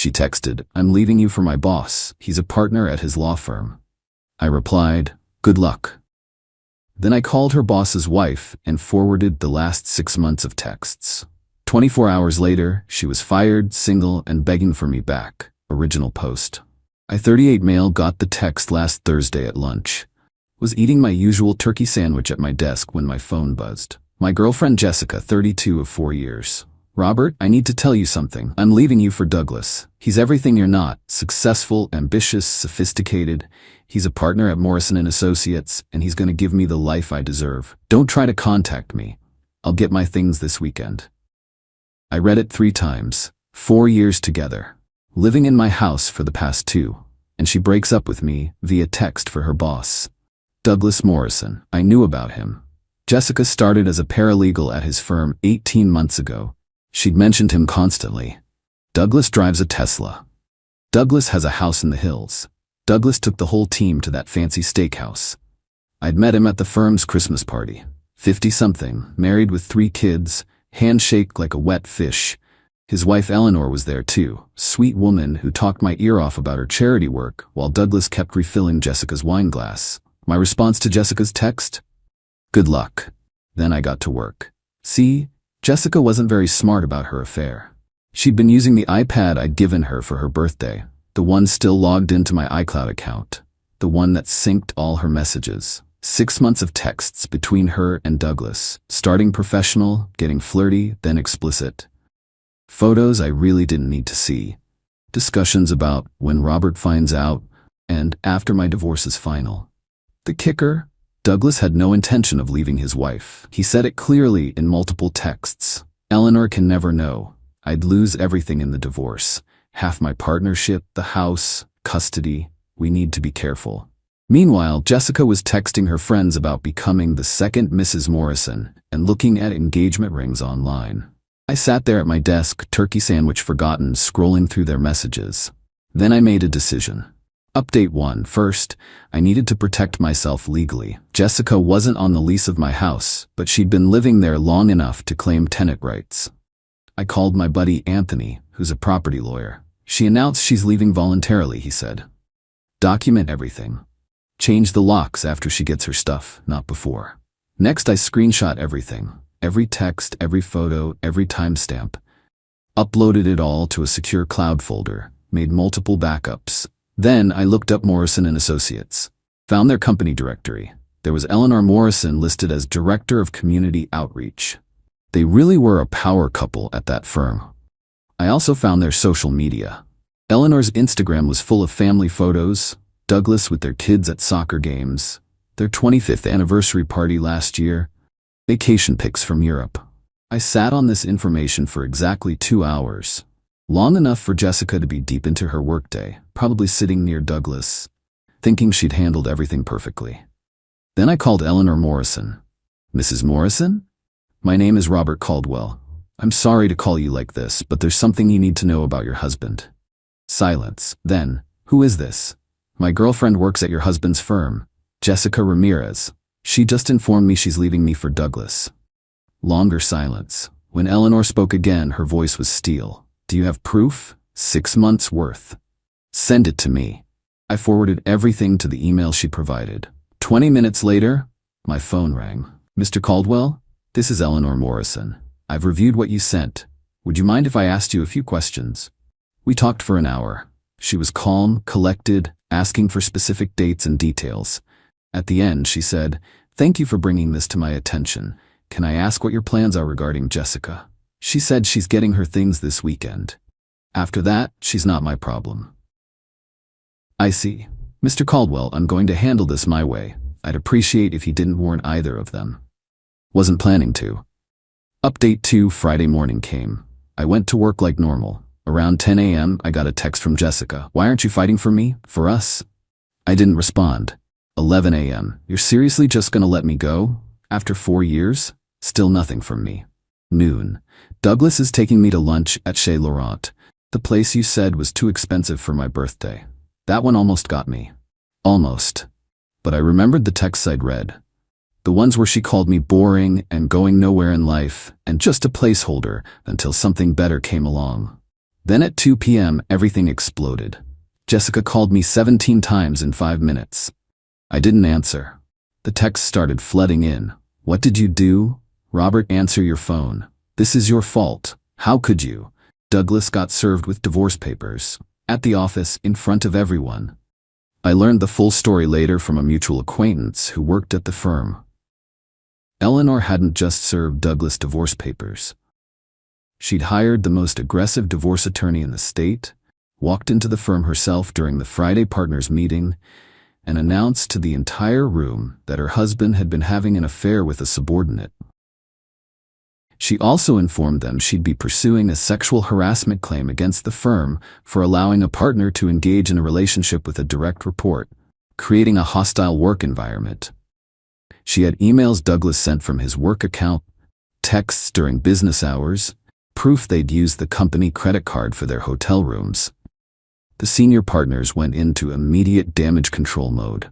She texted, "I'm leaving you for my boss. He's a partner at his law firm." I replied, "Good luck." Then I called her boss's wife and forwarded the last 6 months of texts. 24 hours later, she was fired, single, and begging for me back. Original post. I 38 male got the text last Thursday at lunch. Was eating my usual turkey sandwich at my desk when my phone buzzed. My girlfriend Jessica, 32 of 4 years. "Robert, I need to tell you something. I'm leaving you for Douglas. He's everything you're not. Successful, ambitious, sophisticated. He's a partner at Morrison & Associates, and he's going to give me the life I deserve. Don't try to contact me. I'll get my things this weekend." I read it 3 times. 4 years together. Living in my house for the past 2. And she breaks up with me via text for her boss. Douglas Morrison. I knew about him. Jessica started as a paralegal at his firm 18 months ago. She'd mentioned him constantly. Douglas drives a Tesla. Douglas has a house in the hills. Douglas took the whole team to that fancy steakhouse. I'd met him at the firm's Christmas party. 50-something, married with 3 kids, handshake like a wet fish. His wife Eleanor was there too, sweet woman who talked my ear off about her charity work while Douglas kept refilling Jessica's wine glass. My response to Jessica's text? "Good luck." Then I got to work. See, Jessica wasn't very smart about her affair. She'd been using the iPad I'd given her for her birthday, the one still logged into my iCloud account, the one that synced all her messages. 6 months of texts between her and Douglas, starting professional, getting flirty, then explicit. Photos I really didn't need to see. Discussions about when Robert finds out, and after my divorce is final. The kicker? Douglas had no intention of leaving his wife. He said it clearly in multiple texts. "Eleanor can never know. I'd lose everything in the divorce. Half my partnership, the house, custody. We need to be careful." Meanwhile, Jessica was texting her friends about becoming the second Mrs. Morrison and looking at engagement rings online. I sat there at my desk, turkey sandwich forgotten, scrolling through their messages. Then I made a decision. Update 1. First, I needed to protect myself legally. Jessica wasn't on the lease of my house, but she'd been living there long enough to claim tenant rights. I called my buddy Anthony, who's a property lawyer. "She announced she's leaving voluntarily," he said. "Document everything. Change the locks after she gets her stuff, not before." Next, I screenshot everything. Every text, every photo, every timestamp. Uploaded it all to a secure cloud folder, made multiple backups. Then I looked up Morrison & Associates. Found their company directory. There was Eleanor Morrison listed as Director of Community Outreach. They really were a power couple at that firm. I also found their social media. Eleanor's Instagram was full of family photos, Douglas with their kids at soccer games, their 25th anniversary party last year, vacation pics from Europe. I sat on this information for exactly 2 hours. Long enough for Jessica to be deep into her workday, probably sitting near Douglas, thinking she'd handled everything perfectly. Then I called Eleanor Morrison. "Mrs. Morrison? My name is Robert Caldwell. I'm sorry to call you like this, but there's something you need to know about your husband." Silence. Then, "Who is this?" "My girlfriend works at your husband's firm, Jessica Ramirez. She just informed me she's leaving me for Douglas." Longer silence. When Eleanor spoke again, her voice was steel. "Do you have proof? 6 months worth. Send it to me." I forwarded everything to the email she provided. 20 minutes later, my phone rang. "Mr. Caldwell, this is Eleanor Morrison. I've reviewed what you sent. Would you mind if I asked you a few questions?" We talked for an hour. She was calm, collected, asking for specific dates and details. At the end, she said, "Thank you for bringing this to my attention. Can I ask what your plans are regarding Jessica?" She said she's getting her things this weekend. After that, she's not my problem. "I see. Mr. Caldwell, I'm going to handle this my way. I'd appreciate if you didn't warn either of them." Wasn't planning to. Update 2. Friday morning came. I went to work like normal. Around 10 a.m., I got a text from Jessica. "Why aren't you fighting for me? For us?" I didn't respond. 11 a.m. "You're seriously just gonna let me go? After 4 years? Still nothing from me." Noon. "Douglas is taking me to lunch at Chez Laurent. The place you said was too expensive for my birthday. That one almost got me." Almost. But I remembered the texts I'd read. The ones where she called me boring and going nowhere in life and just a placeholder until something better came along. Then at 2 p.m., everything exploded. Jessica called me 17 times in 5 minutes. I didn't answer. The texts started flooding in. What did you do? Robert, answer your phone. This is your fault. How could you? Douglas got served with divorce papers. At the office, in front of everyone. I learned the full story later from a mutual acquaintance who worked at the firm. Eleanor hadn't just served Douglas divorce papers. She'd hired the most aggressive divorce attorney in the state, walked into the firm herself during the Friday partners meeting, and announced to the entire room that her husband had been having an affair with a subordinate. She also informed them she'd be pursuing a sexual harassment claim against the firm for allowing a partner to engage in a relationship with a direct report, creating a hostile work environment. She had emails Douglas sent from his work account, texts during business hours, proof they'd used the company credit card for their hotel rooms. The senior partners went into immediate damage control mode.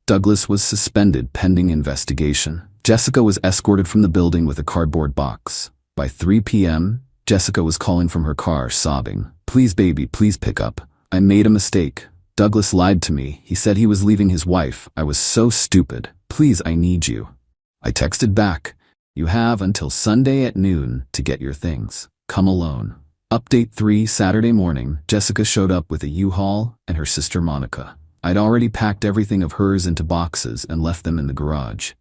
Douglas was suspended pending investigation. Jessica was escorted from the building with a cardboard box. By 3 p.m., Jessica was calling from her car, sobbing. Please, baby, please pick up. I made a mistake. Douglas lied to me. He said he was leaving his wife. I was so stupid. Please, I need you. I texted back. You have until Sunday at noon to get your things. Come alone. Update 3 Saturday morning, Jessica showed up with a U-Haul and her sister Monica. I'd already packed everything of hers into boxes and left them in the garage.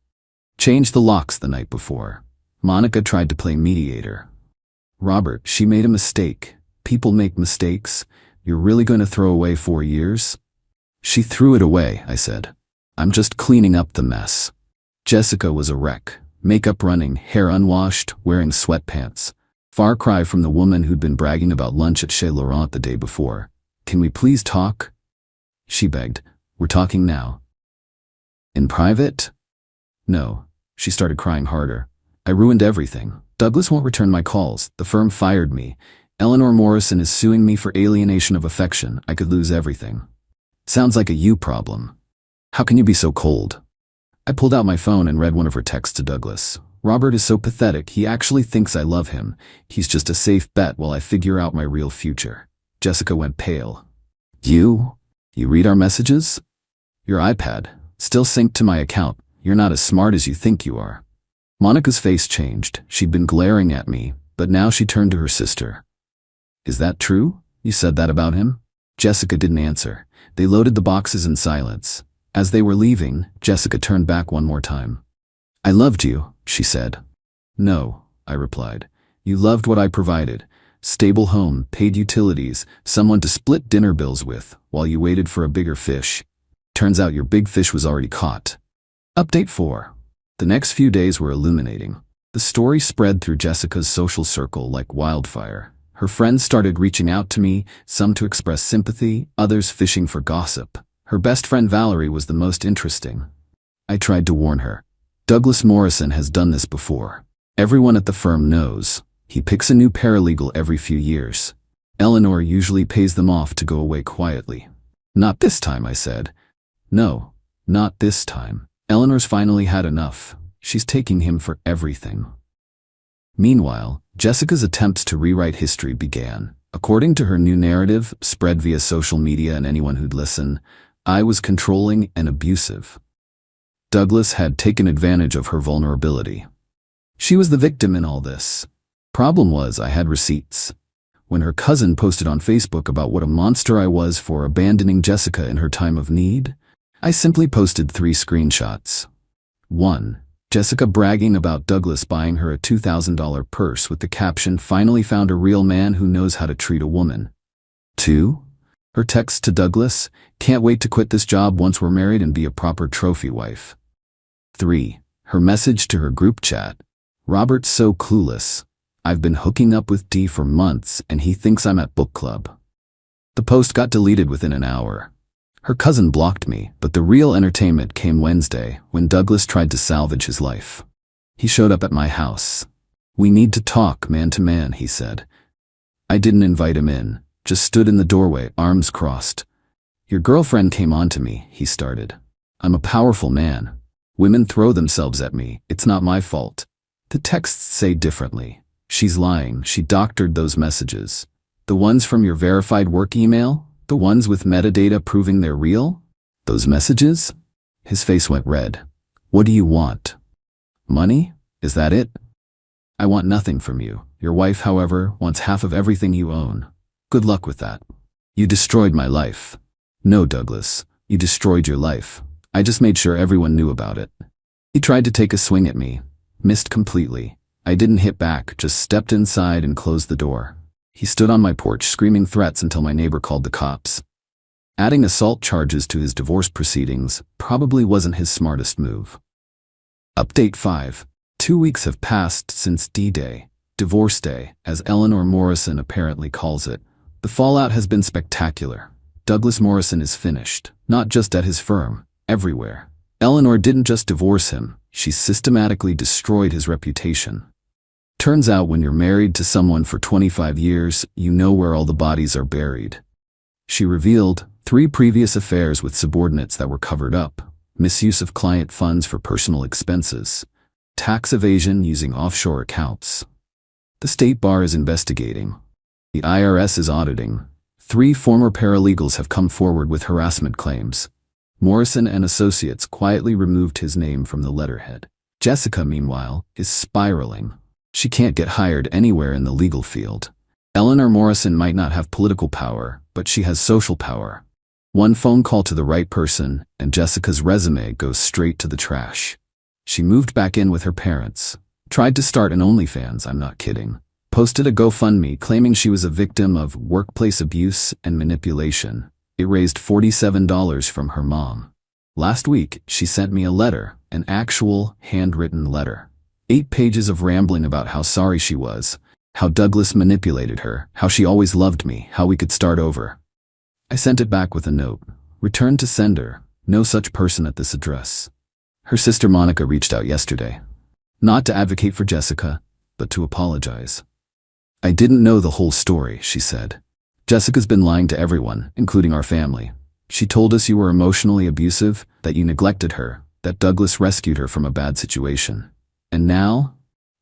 Changed the locks the night before. Monica tried to play mediator. Robert, she made a mistake. People make mistakes. You're really going to throw away 4 years? She threw it away, I said. I'm just cleaning up the mess. Jessica was a wreck. Makeup running, hair unwashed, wearing sweatpants. Far cry from the woman who'd been bragging about lunch at Chez Laurent the day before. Can we please talk? She begged. We're talking now. In private? No. She started crying harder. I ruined everything. Douglas won't return my calls. The firm fired me. Eleanor Morrison is suing me for alienation of affection. I could lose everything. Sounds like a you problem. How can you be so cold? I pulled out my phone and read one of her texts to Douglas. Robert is so pathetic. He actually thinks I love him. He's just a safe bet while I figure out my real future. Jessica went pale. You read our messages? Your iPad. Still synced to my account. You're not as smart as you think you are. Monica's face changed. She'd been glaring at me, but now she turned to her sister. Is that true? You said that about him? Jessica didn't answer. They loaded the boxes in silence. As they were leaving, Jessica turned back one more time. I loved you, she said. No, I replied. You loved what I provided. Stable home, paid utilities, someone to split dinner bills with, while you waited for a bigger fish. Turns out your big fish was already caught. Update 4. The next few days were illuminating. The story spread through Jessica's social circle like wildfire. Her friends started reaching out to me, some to express sympathy, others fishing for gossip. Her best friend Valerie was the most interesting. I tried to warn her. Douglas Morrison has done this before. Everyone at the firm knows. He picks a new paralegal every few years. Eleanor usually pays them off to go away quietly. Not this time, I said. No, not this time. Eleanor's finally had enough. She's taking him for everything. Meanwhile, Jessica's attempts to rewrite history began. According to her new narrative, spread via social media and anyone who'd listen, I was controlling and abusive. Douglas had taken advantage of her vulnerability. She was the victim in all this. Problem was, I had receipts. When her cousin posted on Facebook about what a monster I was for abandoning Jessica in her time of need, I simply posted 3 screenshots. 1. Jessica bragging about Douglas buying her a $2,000 purse with the caption, "Finally found a real man who knows how to treat a woman." 2. Her text to Douglas, "Can't wait to quit this job once we're married and be a proper trophy wife." 3. Her message to her group chat, "Robert's so clueless. I've been hooking up with D for months and he thinks I'm at book club." The post got deleted within an hour. Her cousin blocked me, but the real entertainment came Wednesday when Douglas tried to salvage his life. He showed up at my house. "We need to talk man to man," he said. I didn't invite him in, just stood in the doorway, arms crossed. "Your girlfriend came on to me," he started. "I'm a powerful man. Women throw themselves at me. It's not my fault." The texts say differently. She's lying. She doctored those messages. The ones from your verified work email? The ones with metadata proving they're real? Those messages? His face went red. What do you want? Money? Is that it? I want nothing from you. Your wife, however, wants half of everything you own. Good luck with that. You destroyed my life. No, Douglas, you destroyed your life. I just made sure everyone knew about it. He tried to take a swing at me. Missed completely. I didn't hit back, just stepped inside and closed the door. He stood on my porch screaming threats until my neighbor called the cops. Adding assault charges to his divorce proceedings probably wasn't his smartest move. Update 5. 2 weeks have passed since D-Day, Divorce Day, as Eleanor Morrison apparently calls it. The fallout has been spectacular. Douglas Morrison is finished, not just at his firm, everywhere. Eleanor didn't just divorce him, she systematically destroyed his reputation. Turns out when you're married to someone for 25 years, you know where all the bodies are buried. She revealed 3 previous affairs with subordinates that were covered up, misuse of client funds for personal expenses, tax evasion using offshore accounts. The State Bar is investigating. The IRS is auditing. 3 former paralegals have come forward with harassment claims. Morrison and Associates quietly removed his name from the letterhead. Jessica, meanwhile, is spiraling. She can't get hired anywhere in the legal field. Eleanor Morrison might not have political power, but she has social power. One phone call to the right person, and Jessica's resume goes straight to the trash. She moved back in with her parents. Tried to start an OnlyFans, I'm not kidding. Posted a GoFundMe claiming she was a victim of workplace abuse and manipulation. It raised $47 from her mom. Last week, she sent me a letter, an actual, handwritten letter. 8 pages of rambling about how sorry she was, how Douglas manipulated her, how she always loved me, how we could start over. I sent it back with a note. Return to sender. No such person at this address. Her sister Monica reached out yesterday. Not to advocate for Jessica, but to apologize. I didn't know the whole story, she said. Jessica's been lying to everyone, including our family. She told us you were emotionally abusive, that you neglected her, that Douglas rescued her from a bad situation. And now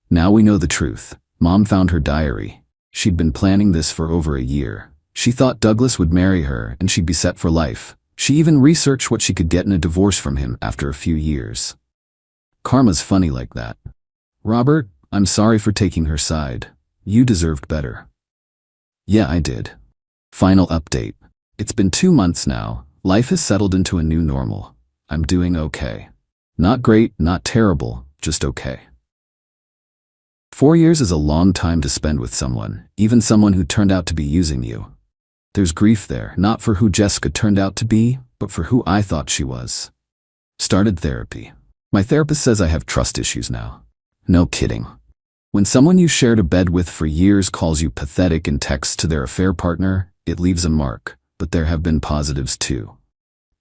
we know the truth. Mom found her diary. She'd been planning this for over a year. She thought Douglas would marry her and she'd be set for life. She even researched what she could get in a divorce from him after a few years. Karma's funny like that. Robert, I'm sorry for taking her side. You deserved better. Yeah, I did. Final update. It's been 2 months now. Life has settled into a new normal. I'm doing okay. Not great, not terrible, just okay. 4 years is a long time to spend with someone, even someone who turned out to be using you. There's grief there, not for who Jessica turned out to be, but for who I thought she was. Started therapy. My therapist says I have trust issues now. No kidding. When someone you shared a bed with for years calls you pathetic in texts to their affair partner, it leaves a mark, but there have been positives too.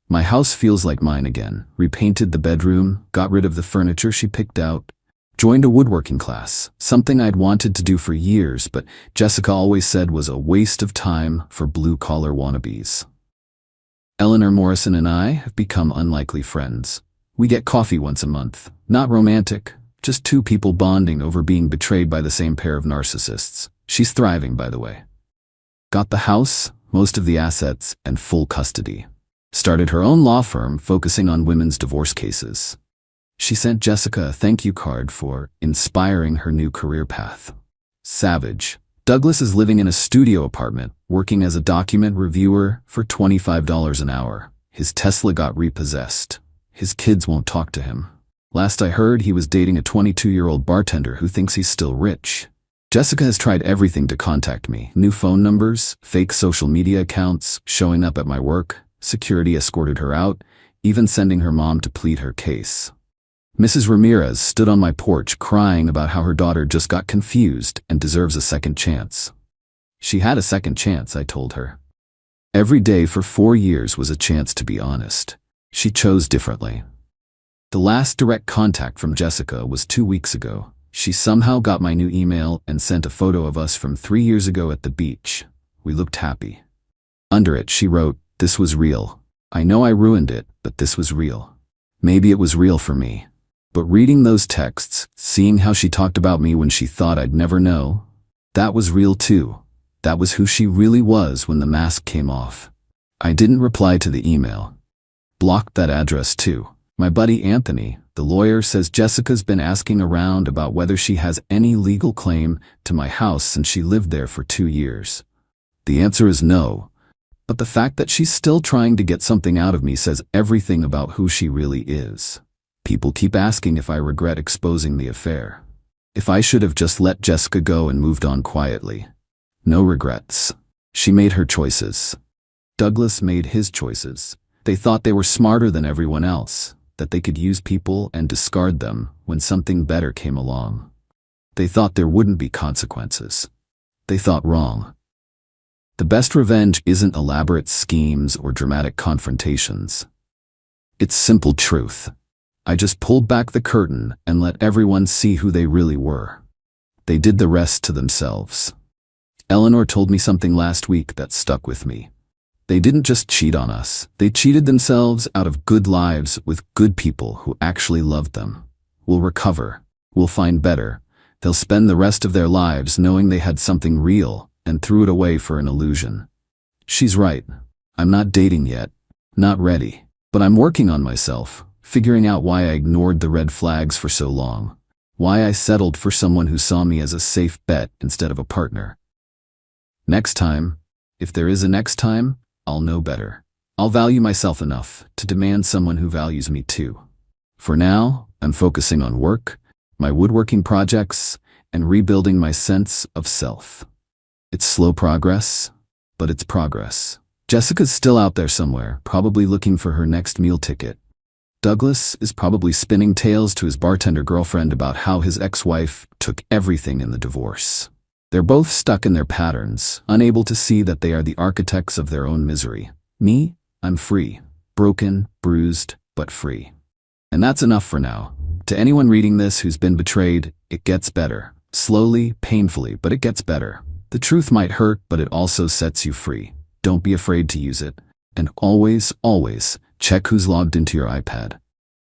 My house feels like mine again. Repainted the bedroom, got rid of the furniture she picked out, joined a woodworking class, something I'd wanted to do for years, but Jessica always said was a waste of time for blue-collar wannabes. Eleanor Morrison and I have become unlikely friends. We get coffee once a month. Not romantic, just 2 people bonding over being betrayed by the same pair of narcissists. She's thriving, by the way. Got the house, most of the assets, and full custody. Started her own law firm focusing on women's divorce cases. She sent Jessica a thank you card for inspiring her new career path. Savage. Douglas is living in a studio apartment, working as a document reviewer for $25 an hour. His Tesla got repossessed. His kids won't talk to him. Last I heard, he was dating a 22-year-old bartender who thinks he's still rich. Jessica has tried everything to contact me. New phone numbers, fake social media accounts, showing up at my work. Security escorted her out, even sending her mom to plead her case. Mrs. Ramirez stood on my porch crying about how her daughter just got confused and deserves a second chance. She had a second chance, I told her. Every day for 4 years was a chance to be honest. She chose differently. The last direct contact from Jessica was 2 weeks ago. She somehow got my new email and sent a photo of us from 3 years ago at the beach. We looked happy. Under it, she wrote, "This was real. I know I ruined it, but this was real." Maybe it was real for me. But reading those texts, seeing how she talked about me when she thought I'd never know, that was real too. That was who she really was when the mask came off. I didn't reply to the email. Blocked that address too. My buddy Anthony, the lawyer, says Jessica's been asking around about whether she has any legal claim to my house since she lived there for 2 years. The answer is no, but the fact that she's still trying to get something out of me says everything about who she really is. People keep asking if I regret exposing the affair. If I should have just let Jessica go and moved on quietly. No regrets. She made her choices. Douglas made his choices. They thought they were smarter than everyone else, that they could use people and discard them when something better came along. They thought there wouldn't be consequences. They thought wrong. The best revenge isn't elaborate schemes or dramatic confrontations. It's simple truth. I just pulled back the curtain and let everyone see who they really were. They did the rest to themselves. Eleanor told me something last week that stuck with me. They didn't just cheat on us. They cheated themselves out of good lives with good people who actually loved them. We'll recover. We'll find better. They'll spend the rest of their lives knowing they had something real and threw it away for an illusion. She's right. I'm not dating yet. Not ready. But I'm working on myself, figuring out why I ignored the red flags for so long. Why I settled for someone who saw me as a safe bet instead of a partner. Next time, if there is a next time, I'll know better. I'll value myself enough to demand someone who values me too. For now, I'm focusing on work, my woodworking projects, and rebuilding my sense of self. It's slow progress, but it's progress. Jessica's still out there somewhere, probably looking for her next meal ticket. Douglas is probably spinning tales to his bartender girlfriend about how his ex-wife took everything in the divorce. They're both stuck in their patterns, unable to see that they are the architects of their own misery. Me, I'm free. Broken, bruised, but free. And that's enough for now. To anyone reading this who's been betrayed, it gets better. Slowly, painfully, but it gets better. The truth might hurt, but it also sets you free. Don't be afraid to use it. And always, always, check who's logged into your iPad.